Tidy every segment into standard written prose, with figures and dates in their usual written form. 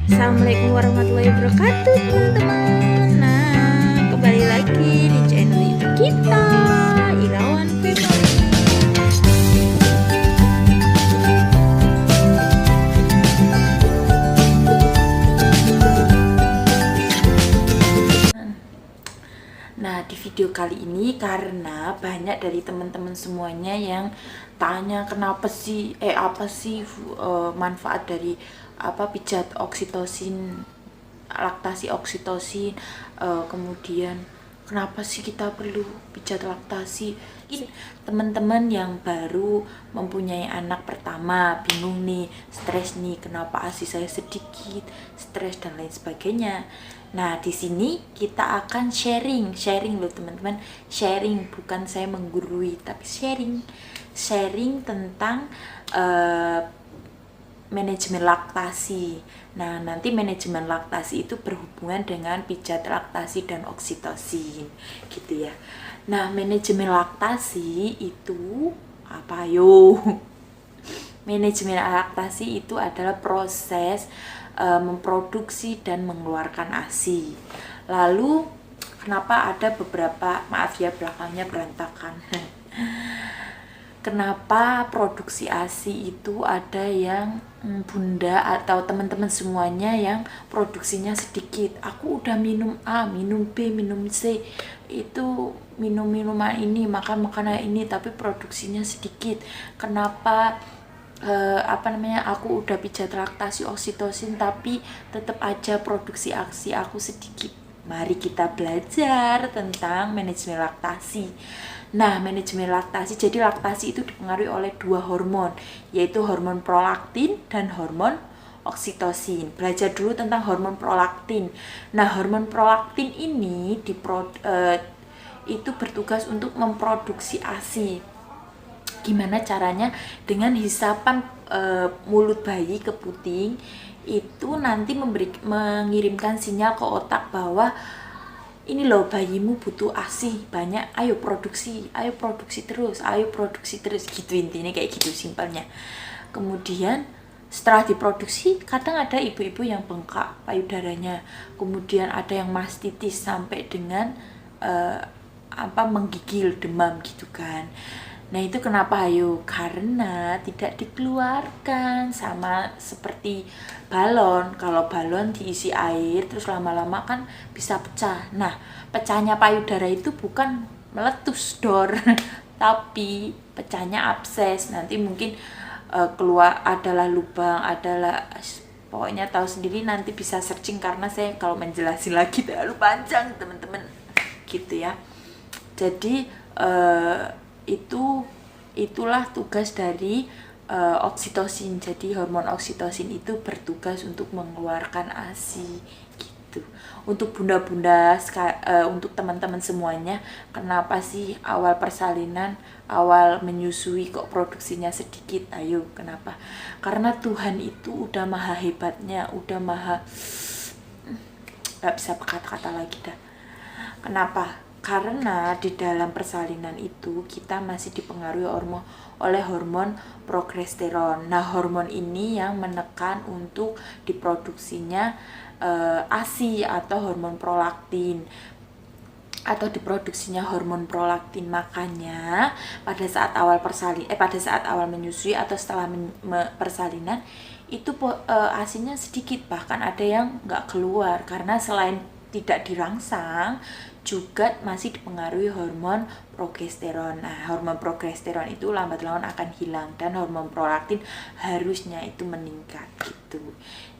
Assalamualaikum warahmatullahi wabarakatuh, teman-teman. Nah, kembali lagi di channel YouTube kita, Irawan Family. Nah, di video kali ini karena banyak dari teman-teman semuanya yang tanya kenapa sih apa sih manfaat dari pijat oksitosin, laktasi oksitosin, kemudian kenapa sih kita perlu pijat laktasi. Teman-teman yang baru mempunyai anak pertama bingung nih, stres nih, kenapa ASI saya sedikit, stres dan lain sebagainya. Nah, di sini kita akan sharing loh teman-teman, sharing, bukan saya menggurui tapi sharing tentang manajemen laktasi. Nah, nanti manajemen laktasi itu berhubungan dengan pijat laktasi dan oksitosin, gitu ya. Nah, manajemen laktasi itu apa yo? Manajemen laktasi itu adalah proses memproduksi dan mengeluarkan ASI. Lalu, kenapa ada beberapa, maaf ya belakangnya berantakan. Kenapa produksi ASI itu ada yang bunda atau teman-teman semuanya yang produksinya sedikit. Aku udah minum A, minum B, minum C, itu minum minuman ini, makan makanan ini, tapi produksinya sedikit. Kenapa aku udah pijat laktasi oksitosin tapi tetap aja produksi ASI aku sedikit. Mari kita belajar tentang manajemen laktasi. Nah, manajemen laktasi, jadi laktasi itu dipengaruhi oleh dua hormon, yaitu hormon prolaktin dan hormon oksitosin. Belajar dulu tentang hormon prolaktin. Nah, hormon prolaktin ini itu bertugas untuk memproduksi ASI. Gimana caranya? Dengan hisapan mulut bayi ke puting, itu nanti mengirimkan sinyal ke otak bahwa ini loh bayimu butuh ASI banyak, ayo produksi terus, gitu intinya, kayak gitu simpelnya. Kemudian setelah diproduksi, kadang ada ibu-ibu yang bengkak payudaranya, kemudian ada yang mastitis sampai dengan menggigil, demam gitu kan. Nah, itu kenapa ayo? Karena tidak dikeluarkan, sama seperti balon. Kalau balon diisi air terus lama-lama kan bisa pecah. Nah, pecahnya payudara itu bukan meletus dor, tapi pecahnya abses. Nanti mungkin keluar adalah lubang, adalah, pokoknya tahu sendiri, nanti bisa searching karena saya kalau menjelasin lagi terlalu panjang teman-teman, gitu ya. Jadi itulah tugas dari oksitosin. Jadi hormon oksitosin itu bertugas untuk mengeluarkan ASI, gitu. Untuk bunda-bunda, untuk teman-teman semuanya, kenapa sih awal persalinan, awal menyusui kok produksinya sedikit? Ayo, kenapa? Karena Tuhan itu udah maha hebatnya, udah maha, gak bisa berkata-kata lagi dah. Kenapa? Karena di dalam persalinan itu kita masih dipengaruhi oleh hormon progesteron. Nah, hormon ini yang menekan untuk diproduksinya ASI atau hormon prolaktin, atau diproduksinya hormon prolaktin. Makanya pada saat awal menyusui atau setelah persalinan itu ASInya sedikit, bahkan ada yang nggak keluar karena selain tidak dirangsang juga masih dipengaruhi hormon progesteron. Nah, hormon progesteron itu lambat laun akan hilang dan hormon prolaktin harusnya itu meningkat, gitu.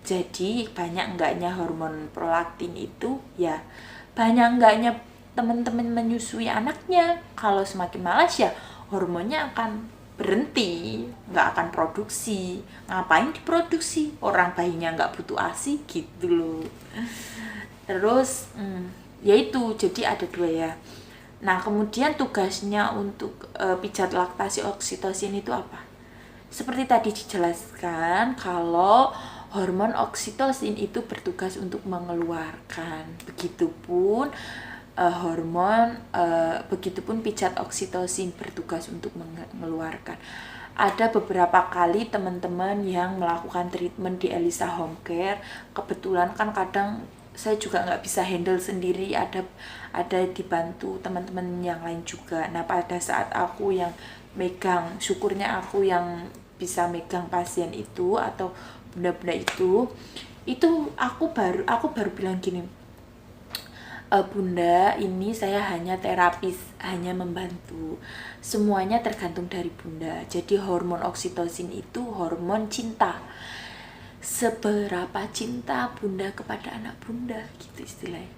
Jadi banyak enggaknya hormon prolaktin itu ya banyak enggaknya teman-teman menyusui anaknya. Kalau semakin malas ya hormonnya akan berhenti, nggak akan produksi. Ngapain diproduksi? Orang bayinya nggak butuh ASI, gitu loh. Terus yaitu, jadi ada dua ya. Nah, kemudian tugasnya untuk pijat laktasi oksitosin itu apa? Seperti tadi dijelaskan, kalau hormon oksitosin itu bertugas untuk mengeluarkan, begitupun begitupun pijat oksitosin bertugas untuk mengeluarkan. ada beberapa kali teman-teman yang melakukan treatment di Elisa Home Care. Kebetulan kan kadang saya juga nggak bisa handle sendiri, ada dibantu teman-teman yang lain juga. Nah pada saat aku yang megang, syukurnya aku yang bisa megang pasien itu atau bunda-bunda itu aku baru bilang gini, Bunda, ini saya hanya terapis, hanya membantu. Semuanya tergantung dari Bunda. Jadi hormon oksitosin itu hormon cinta. Seberapa cinta Bunda kepada anak Bunda, gitu istilahnya.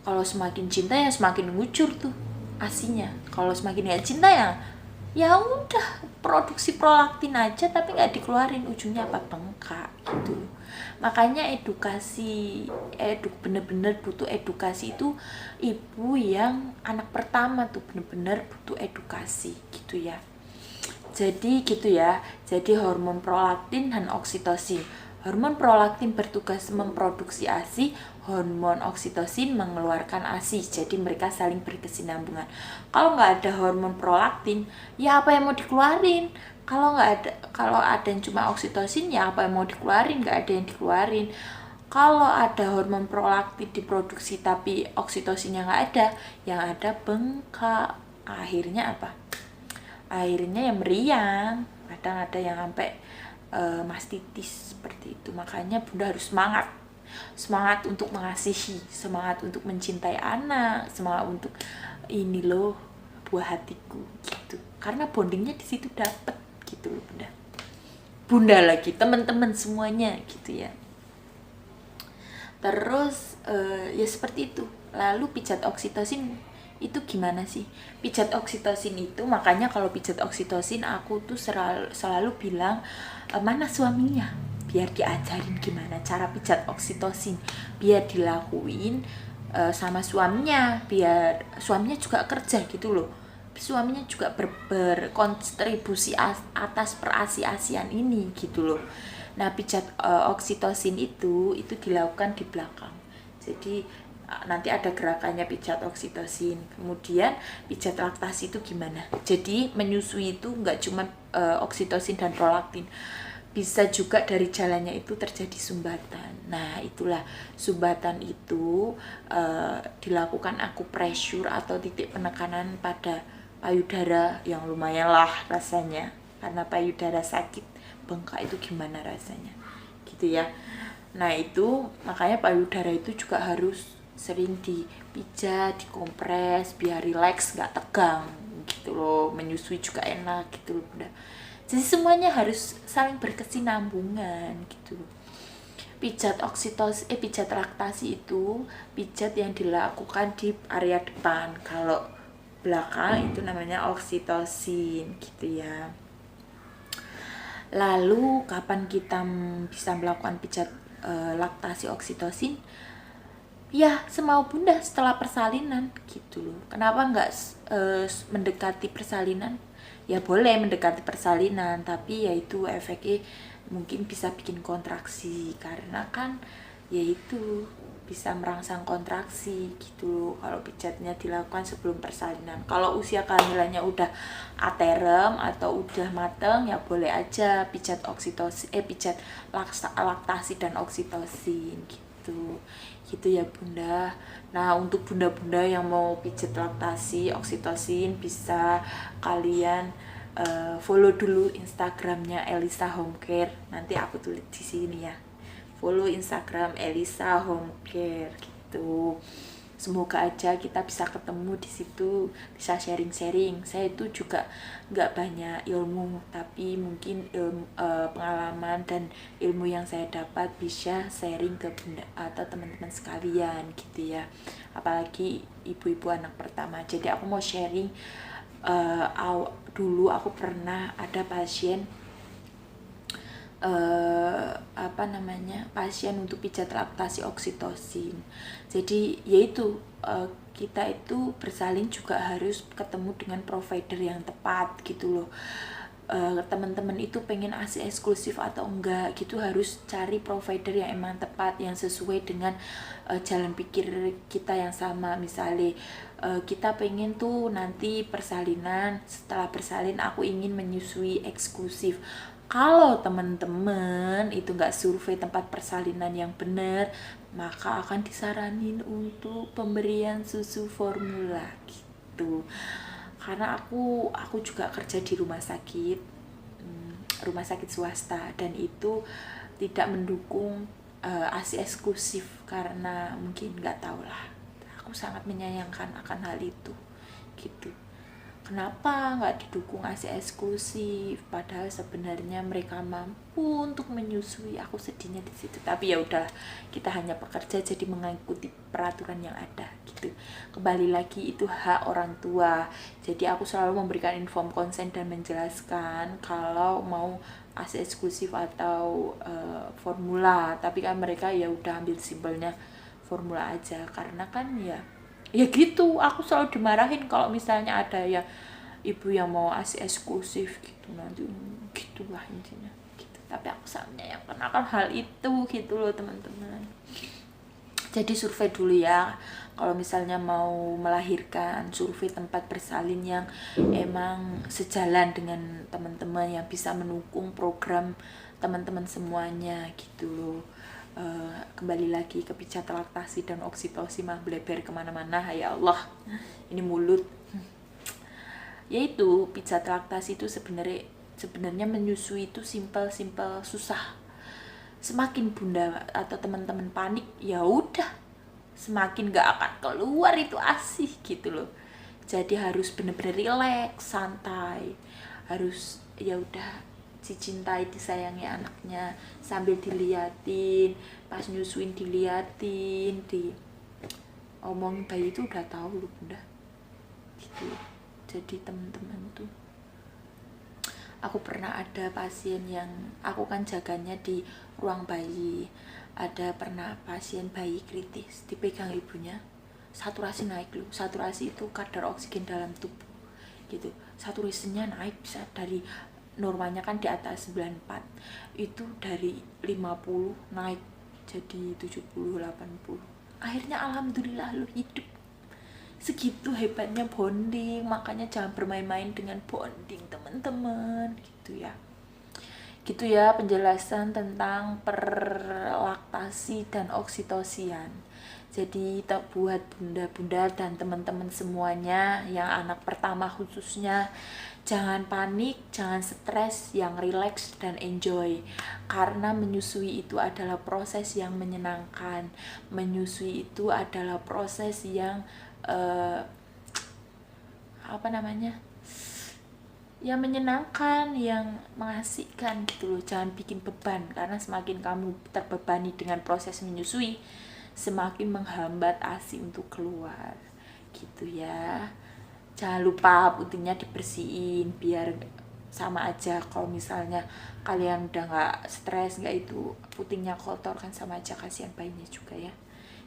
Kalau semakin cinta ya semakin ngucur tuh asinya. Kalau semakin gak cinta ya udah produksi prolaktin aja tapi nggak dikeluarin, ujungnya apa, bengkak gitu. Makanya bener-bener butuh edukasi itu. Ibu yang anak pertama tuh bener-bener butuh edukasi gitu ya. Jadi gitu ya, jadi hormon prolaktin dan oksitosin. Hormon prolaktin bertugas memproduksi ASI, hormon oksitosin mengeluarkan ASI. Jadi mereka saling berkesinambungan. Kalau nggak ada hormon prolaktin, ya apa yang mau dikeluarin? Kalau ada yang cuma oksitosin, ya apa yang mau dikeluarin? Nggak ada yang dikeluarin. Kalau ada hormon prolaktin diproduksi tapi oksitosinnya nggak ada, yang ada bengkak. Akhirnya apa? Akhirnya yang meriang, kadang ada yang sampai mastitis seperti itu. Makanya Bunda harus semangat untuk mengasihi, semangat untuk mencintai anak, semangat untuk ini loh buah hatiku gitu. Karena bondingnya di situ dapet gitu loh Bunda lagi teman-teman semuanya gitu ya. Terus ya seperti itu. Lalu pijat oksitosin itu gimana sih? Pijat oksitosin itu, makanya kalau pijat oksitosin aku tuh selalu bilang mana suaminya, biar diajarin gimana cara pijat oksitosin, biar dilakuin sama suaminya, biar suaminya juga kerja gitu loh, suaminya juga berkontribusi atas perasi-asian ini gitu loh. Nah pijat oksitosin itu dilakukan di belakang. Jadi nanti ada gerakannya pijat oksitosin. Kemudian pijat laktasi itu gimana? Jadi menyusui itu nggak cuma oksitosin dan prolaktin, bisa juga dari jalannya itu terjadi sumbatan. Nah itulah sumbatan itu dilakukan akupressure atau titik penekanan pada payudara yang lumayan lah rasanya, karena payudara sakit bengkak itu gimana rasanya gitu ya. Nah itu makanya payudara itu juga harus sering dipijat, dikompres biar rileks, nggak tegang gitu loh. Menyusui juga enak gitu loh Bunda. Jadi semuanya harus saling berkesinambungan gitu loh. Pijat pijat laktasi itu pijat yang dilakukan di area depan. Kalau belakang itu namanya oksitosin gitu ya. Lalu kapan kita bisa melakukan pijat laktasi oksitosin? Ya semau Bunda setelah persalinan gitu loh. Kenapa nggak mendekati persalinan? Ya boleh mendekati persalinan, tapi ya itu efeknya mungkin bisa bikin kontraksi, karena kan yaitu bisa merangsang kontraksi gitu loh kalau pijatnya dilakukan sebelum persalinan. Kalau usia kehamilannya udah aterem atau udah mateng, ya boleh aja pijat pijat laktasi dan oksitosin gitu ya Bunda. Nah untuk bunda-bunda yang mau pijat laktasi oksitosin, bisa kalian follow dulu Instagramnya Elisa Home Care, nanti aku tulis di sini ya. Follow Instagram Elisa Home Care gitu. Semoga aja kita bisa ketemu di situ, bisa sharing-sharing. Saya itu juga nggak banyak ilmu, tapi mungkin pengalaman dan ilmu yang saya dapat bisa sharing ke Bunda atau teman-teman sekalian gitu ya. Apalagi ibu-ibu anak pertama. Jadi aku mau sharing, dulu aku pernah ada pasien pasien untuk pijat laktasi oksitosin. Jadi yaitu kita itu bersalin juga harus ketemu dengan provider yang tepat gitu loh. Teman-teman itu pengen ASI eksklusif atau enggak gitu, harus cari provider yang emang tepat, yang sesuai dengan jalan pikir kita yang sama. Misalnya kita pengen tuh nanti persalinan, setelah bersalin aku ingin menyusui eksklusif. Kalau teman-teman itu nggak survei tempat persalinan yang benar, maka akan disaranin untuk pemberian susu formula gitu. Karena aku juga kerja di rumah sakit swasta, dan itu tidak mendukung ASI eksklusif karena mungkin nggak tahu lah. Aku sangat menyayangkan akan hal itu gitu. Kenapa nggak didukung ASI eksklusif? Padahal sebenarnya mereka mampu untuk menyusui. Aku sedihnya di situ. Tapi ya udah, kita hanya pekerja jadi mengikuti peraturan yang ada gitu. Kembali lagi, itu hak orang tua. Jadi aku selalu memberikan inform konsen dan menjelaskan kalau mau ASI eksklusif atau formula. Tapi kan mereka ya udah ambil simpelnya formula aja, karena kan ya gitu, aku selalu dimarahin kalau misalnya ada ya ibu yang mau ASI eksklusif gitu, nanti gitulah intinya gitu. Tapi aku sangat menyayangkan akan hal itu gitu loh teman-teman. Jadi survei dulu ya, kalau misalnya mau melahirkan, survei tempat bersalin yang emang sejalan dengan teman-teman, yang bisa mendukung program teman-teman semuanya gitu loh. Kembali lagi ke pijat laktasi dan oksitosin mah bleber kemana-mana, ya Allah, ini mulut. Yaitu pijat laktasi itu sebenarnya menyusui itu simpel susah. Semakin bunda atau teman-teman panik, ya udah semakin gak akan keluar itu ASI gitu loh. Jadi harus bener-bener rileks, santai, harus ya udah dicintai, disayangi anaknya sambil diliatin, pas nyusuin diliatin, di omong bayi itu udah tahu loh bunda gitu. Jadi teman-teman tuh, aku pernah ada pasien yang aku kan jaganya di ruang bayi, ada pernah pasien bayi kritis dipegang ibunya, saturasi naik loh. Saturasi itu kadar oksigen dalam tubuh gitu, saturasinya naik bisa dari normalnya kan di atas 94, itu dari 50 naik jadi 70 80. Akhirnya alhamdulillah lo hidup. Segitu hebatnya bonding, makanya jangan bermain-main dengan bonding teman-teman gitu ya. Gitu ya penjelasan tentang perlaktasi dan oksitosian. Jadi buat bunda-bunda dan teman-teman semuanya yang anak pertama khususnya, jangan panik, jangan stres, yang relax dan enjoy. Karena menyusui itu adalah proses yang menyenangkan. Menyusui itu adalah proses yang yang menyenangkan, yang mengasihkan gitu loh. Jangan bikin beban, karena semakin kamu terbebani dengan proses menyusui, semakin menghambat ASI untuk keluar gitu ya. Jangan lupa putingnya dibersihin biar sama aja. Kalau misalnya kalian udah nggak stres, nggak itu putingnya kotor kan sama aja, kasihan bayinya juga ya.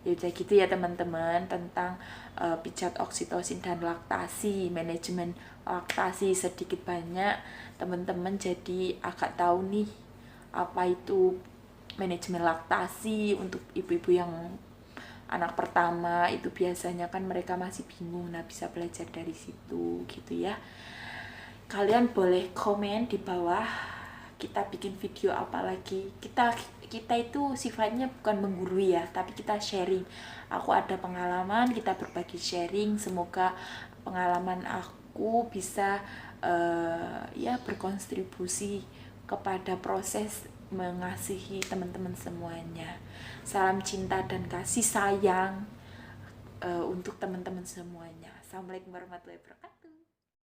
Ya udah gitu ya teman-teman, tentang pijat oksitosin dan laktasi, manajemen laktasi sedikit banyak teman-teman jadi agak tahu nih apa itu manajemen laktasi. Untuk ibu-ibu yang anak pertama itu biasanya kan mereka masih bingung, nah bisa belajar dari situ gitu ya. Kalian boleh komen di bawah, kita bikin video apa lagi. Kita itu sifatnya bukan menggurui ya, tapi kita sharing. Aku ada pengalaman, kita berbagi sharing. Semoga pengalaman aku bisa ya berkontribusi kepada proses mengasihi teman-teman semuanya. Salam cinta dan kasih sayang untuk teman-teman semuanya. Assalamualaikum warahmatullahi wabarakatuh.